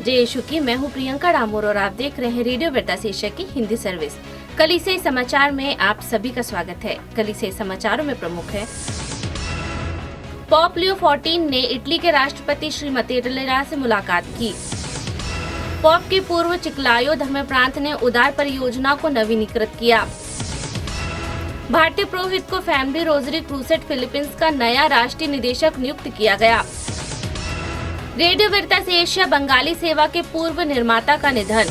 जय यीशु की। मैं हूँ प्रियंका डामोर और आप देख रहे हैं रेडियो वेदास एशिया की हिंदी सर्विस। कलीसिया समाचार में आप सभी का स्वागत है। कलीसिया समाचारों में प्रमुख है, पोप लियो 14 ने इटली के राष्ट्रपति श्री मतेरेला से मुलाकात की। पोप के पूर्व चिक्लायो धर्म प्रांत ने उदार परियोजना को नवीनीकृत किया। भारतीय पुरोहित को फैमिली रोजरी क्रूसेड फिलीपींस का नया राष्ट्रीय निदेशक नियुक्त किया गया। रेडियो वेदास एशिया बंगाली सेवा के पूर्व निर्माता का निधन।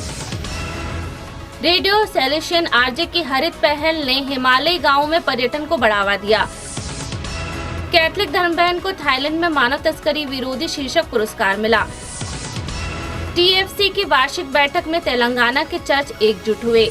रेडियो सेलेशियन आरजे की हरित पहल ने हिमालयी गांवों में पर्यटन को बढ़ावा दिया। कैथलिक धर्म बहन को थाईलैंड में मानव तस्करी विरोधी शीर्षक पुरस्कार मिला। टीएफसी की वार्षिक बैठक में तेलंगाना के चर्च एकजुट हुए।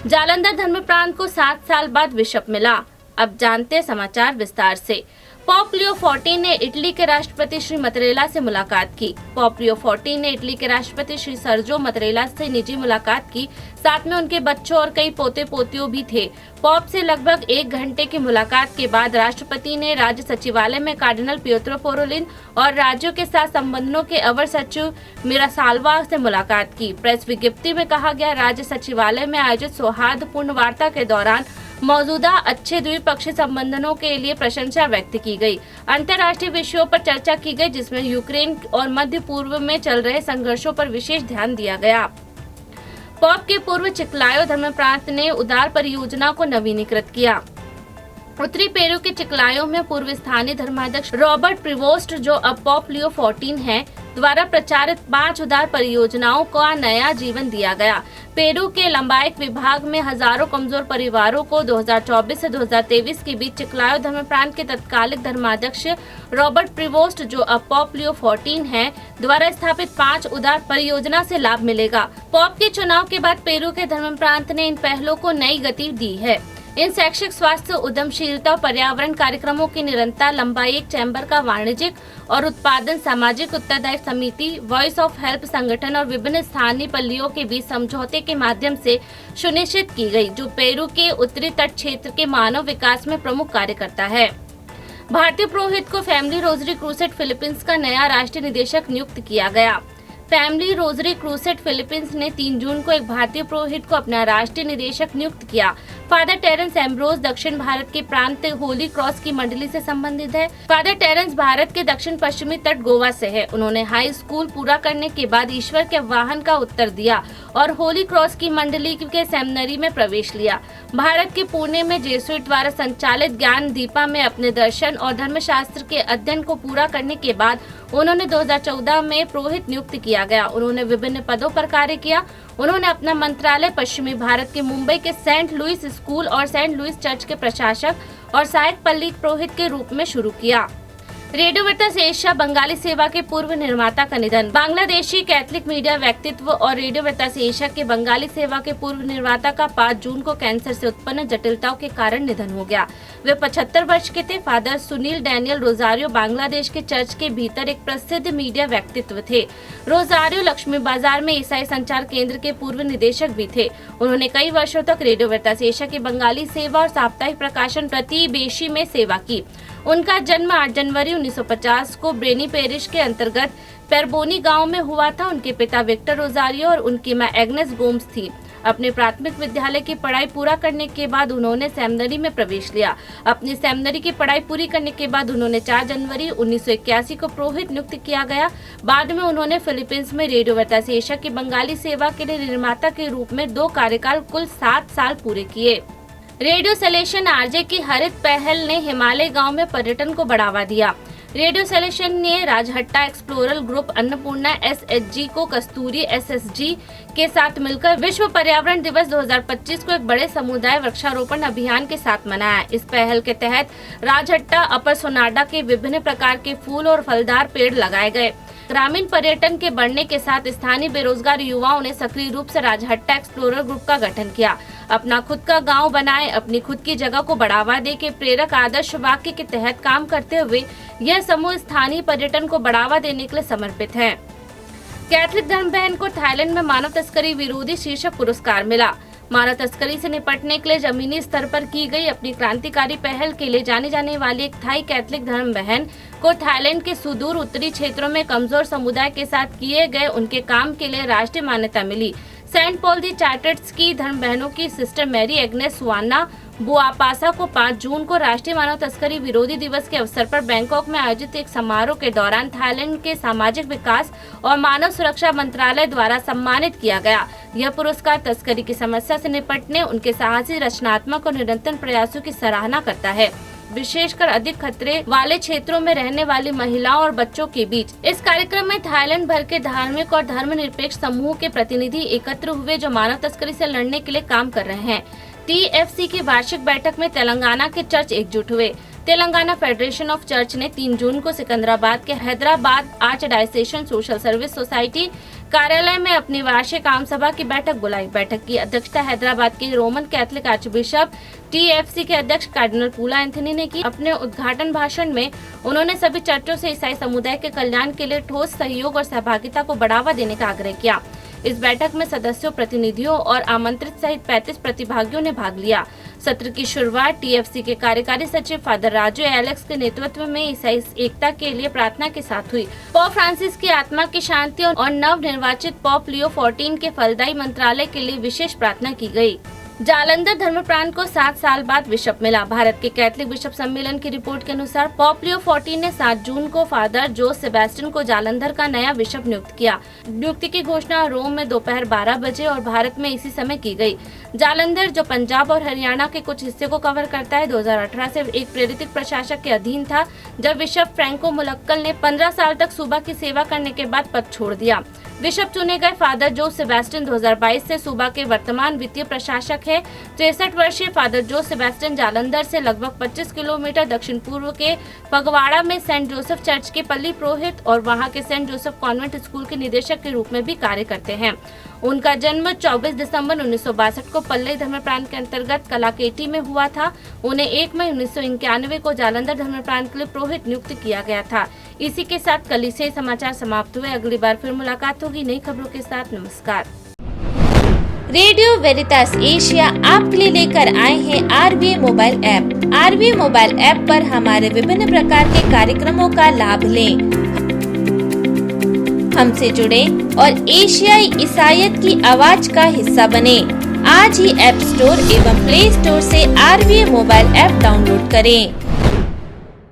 जालंधर धर्म प्रांत को 7 साल बाद बिशप मिला। अब जानते हैं समाचार विस्तार से। पोप लियो 14 ने इटली के राष्ट्रपति श्री मतेरेला से मुलाकात की। पोप लियो 14 ने इटली के राष्ट्रपति श्री सर्जो मतेरेला से निजी मुलाकात की। साथ में उनके बच्चों और कई पोते पोतियों भी थे। पोप से लगभग 1 घंटे की मुलाकात के बाद राष्ट्रपति ने राज्य सचिवालय में कार्डिनल पिएट्रो पारोलिन और राज्यों के साथ संबंधों के अवर सचिव मिरासाल्वा से मुलाकात की। प्रेस विज्ञप्ति में कहा गया, राज्य सचिवालय में आयोजित सौहार्दपूर्ण वार्ता के दौरान मौजूदा अच्छे द्विपक्षीय संबंधों के लिए प्रशंसा व्यक्त की गई। अंतर्राष्ट्रीय विषयों पर चर्चा की गई, जिसमें यूक्रेन और मध्य पूर्व में चल रहे संघर्षों पर विशेष ध्यान दिया गया। पोप के पूर्व चिक्लायो धर्म प्रांत ने उदार परियोजना को नवीनीकृत किया। उत्तरी पेरू के चिक्लायो में पूर्व स्थानीय धर्माध्यक्ष रॉबर्ट प्रिवोस्ट, जो अब पोप लियो 14 हैं, द्वारा प्रचारित 5 उदार परियोजनाओं का नया जीवन दिया गया। पेरू के लंबायक विभाग में हजारों कमजोर परिवारों को 2024 से 2023 के बीच चिक्लायो धर्म प्रांत के तत्कालिक धर्माध्यक्ष रॉबर्ट प्रिवोस्ट, जो अब पोप लियो 14 हैं, द्वारा स्थापित 5 उदार परियोजना से लाभ मिलेगा। पोप के चुनाव के बाद पेरू के धर्म प्रांत ने इन पहलों को नई गति दी है। इन शैक्षिक, स्वास्थ्य, उद्यमशीलता और पर्यावरण कार्यक्रमों की निरंतर लंबाई एक चैम्बर का वाणिज्यिक और उत्पादन, सामाजिक उत्तरदायित्व समिति, वॉइस ऑफ हेल्प संगठन और विभिन्न स्थानीय पल्लियों के बीच समझौते के माध्यम से सुनिश्चित की गई, जो पेरू के उत्तरी तट क्षेत्र के मानव विकास में प्रमुख कार्य करता है। भारतीय पुरोहित को फैमिली रोजरी क्रूसेड फिलीपींस का नया राष्ट्रीय निदेशक नियुक्त किया गया। फैमिली रोजरी क्रूसेड फिलीपींस ने 3 जून को एक भारतीय पुरोहित को अपना राष्ट्रीय निदेशक नियुक्त किया। फादर टेरेंस एम्ब्रोज दक्षिण भारत के प्रांत होली क्रॉस की मंडली से संबंधित है। फादर टेरेंस भारत के दक्षिण पश्चिमी तट गोवा से है। उन्होंने हाई स्कूल पूरा करने के बाद ईश्वर के आह्वान का उत्तर दिया और होली क्रॉस की मंडली के सेमिनरी में प्रवेश लिया। भारत के पुणे में जेसुइट द्वारा संचालित ज्ञान दीपा में अपने दर्शन और धर्मशास्त्र के अध्ययन को पूरा करने के बाद उन्होंने 2014 में पुरोहित नियुक्त किया गया। उन्होंने विभिन्न पदों पर कार्य किया। उन्होंने अपना मंत्रालय पश्चिमी भारत के मुंबई के सेंट लुइस स्कूल और सेंट लुइस चर्च के प्रशासक और सहायक पल्ली पुरोहित के रूप में शुरू किया। रेडियो वेदास एशिया बंगाली सेवा के पूर्व निर्माता का निधन। बांग्लादेशी कैथलिक मीडिया व्यक्तित्व और रेडियो वेदास एशिया के बंगाली सेवा के पूर्व निर्माता का 5 जून को कैंसर से उत्पन्न जटिलताओं के कारण निधन हो गया। वे 75 वर्ष के थे। Father Sunil Daniel Rosario Bangladesh के चर्च के भीतर एक प्रसिद्ध मीडिया व्यक्तित्व थे। रोजारियो लक्ष्मी बाजार में ईसाई संचार केंद्र के पूर्व निदेशक भी थे। उन्होंने कई वर्षों तक रेडियो वेदास एशिया की बंगाली सेवा और साप्ताहिक प्रकाशन प्रतिबेशी में सेवा की। उनका जन्म 8 जनवरी 1950 को ब्रेनी पेरिश के अंतर्गत पेरबोनी गांव में हुआ था। उनके पिता विक्टर रोजारियो और उनकी मां एग्नेस गोम्स थी। अपने प्राथमिक विद्यालय की पढ़ाई पूरा करने के बाद उन्होंने सेमिनरी में प्रवेश लिया। अपनी सेमिनरी की पढ़ाई पूरी करने के बाद उन्होंने 4 जनवरी 1981 को पुरोहित नियुक्त किया गया। बाद में उन्होंने फिलीपींस में रेडियो वेदास एशिया की बंगाली सेवा के लिए निर्माता के रूप में 2 कार्यकाल कुल 7 साल पूरे किए। रेडियो सेलेशियन आरजे की हरित पहल ने हिमालय गांव में पर्यटन को बढ़ावा दिया। रेडियो सेलेशियन ने राजहट्टा एक्सप्लोरर ग्रुप, अन्नपूर्णा SHG को कस्तूरी SSG के साथ मिलकर विश्व पर्यावरण दिवस 2025 को एक बड़े समुदाय वृक्षारोपण अभियान के साथ मनाया। इस पहल के तहत राजहट्टा, अपर सोनाडा के विभिन्न प्रकार के फूल और फलदार पेड़ लगाए गए। ग्रामीण पर्यटन के बढ़ने के साथ स्थानीय बेरोजगार युवाओं ने सक्रिय रूप से राजहट्टा एक्सप्लोरर ग्रुप का गठन किया। अपना खुद का गांव बनाए, अपनी खुद की जगह को बढ़ावा दे के प्रेरक आदर्श वाक्य के तहत काम करते हुए यह समूह स्थानीय पर्यटन को बढ़ावा देने के लिए समर्पित है। कैथलिक धर्म बहन को थाईलैंड में मानव तस्करी विरोधी शीर्षक पुरस्कार मिला। मानव तस्करी से निपटने के लिए जमीनी स्तर पर की गई अपनी क्रांतिकारी पहल के लिए जानी जाने वाली एक थाई कैथलिक धर्म बहन को थाईलैंड के सुदूर उत्तरी क्षेत्रों में कमजोर समुदाय के साथ किए गए उनके काम के लिए राष्ट्रीय मान्यता मिली। सेंट पॉल दी चार्टर्स की धर्म बहनों की सिस्टर मैरी एग्नेस सुवाना बुआपासा को 5 जून को राष्ट्रीय मानव तस्करी विरोधी दिवस के अवसर पर बैंकॉक में आयोजित एक समारोह के दौरान थाईलैंड के सामाजिक विकास और मानव सुरक्षा मंत्रालय द्वारा सम्मानित किया गया। यह पुरस्कार तस्करी की समस्या से निपटने उनके साहसी, रचनात्मक और निरंतर प्रयासों की सराहना करता है, विशेषकर अधिक खतरे वाले क्षेत्रों में रहने वाली महिलाओं और बच्चों के बीच। इस कार्यक्रम में थाईलैंड भर के धार्मिक और धर्मनिरपेक्ष समूह के प्रतिनिधि एकत्र हुए जो मानव तस्करी से लड़ने के लिए काम कर रहे हैं। TFC की वार्षिक बैठक में तेलंगाना के चर्च एकजुट हुए। तेलंगाना फेडरेशन ऑफ चर्च ने 3 जून को सिकंदराबाद के Hyderabad archdiocesan social service society कार्यालय में अपनी वार्षिक आम सभा की बैठक बुलाई। बैठक की अध्यक्षता हैदराबाद के रोमन कैथोलिक आर्चबिशप TFC के अध्यक्ष कार्डिनल पूला एंथनी ने की। अपने उद्घाटन भाषण में उन्होंने सभी चर्चों से ईसाई समुदाय के कल्याण के लिए ठोस सहयोग और सहभागिता को बढ़ावा देने का आग्रह किया। इस बैठक में सदस्यों, प्रतिनिधियों और आमंत्रित सहित 35 प्रतिभागियों ने भाग लिया। सत्र की शुरुआत TFC के कार्यकारी सचिव फादर राजू एलेक्स के नेतृत्व में ईसाई एकता के लिए प्रार्थना के साथ हुई। पोप फ्रांसिस की आत्मा की शांति और नव निर्वाचित पोप लियो 14 के फलदायी मंत्रालय के लिए विशेष प्रार्थना की गई। जालंधर धर्मप्रांत को 7 साल बाद बिशप मिला। भारत के कैथोलिक बिशप सम्मेलन की रिपोर्ट के अनुसार पोप लियो 14 ने 7 जून को फादर जोस सेबेस्टियन को जालंधर का नया बिशप नियुक्त किया। नियुक्ति की घोषणा रोम में दोपहर 12 बजे और भारत में इसी समय की गई। जालंधर, जो पंजाब और हरियाणा के कुछ हिस्से को कवर करता है, 2018 से एक प्रेरित प्रशासक के अधीन था, जब बिशप फ्रैंको मुलक्कल ने 15 साल तक सूबा की सेवा करने के बाद पद छोड़ दिया। बिशप चुने गए फादर जोस सेबेस्टियन 2022 से सूबा के वर्तमान वित्तीय प्रशासक है। 63 वर्षीय फादर जोस सेबेस्टियन जालंधर से लगभग 25 किलोमीटर दक्षिण पूर्व के फगवाड़ा में सेंट जोसेफ चर्च के पल्ली पुरोहित और वहां के सेंट जोसेफ कॉन्वेंट स्कूल के निदेशक के रूप में भी कार्य करते हैं। उनका जन्म 24 दिसंबर 1962 को पल्लई धर्मप्रांत के अंतर्गत कलाकेटी में हुआ था। उन्हें 1 मई 1991 को जालंधर धर्मप्रांत के लिए पुरोहित नियुक्त किया गया था। इसी के साथ कलीसियाई समाचार समाप्त हुए। अगली बार फिर मुलाकात होगी नई खबरों के साथ। नमस्कार। रेडियो वेरितास एशिया आपके लिए लेकर आए हैं RVA mobile app. RVA mobile app पर हमारे विभिन्न प्रकार के कार्यक्रमों का लाभ लें, हमसे जुड़े और एशियाई ईसाईयत की आवाज का हिस्सा बने। आज ही ऐप स्टोर एवं प्ले स्टोर से RVA मोबाइल ऐप डाउनलोड करें।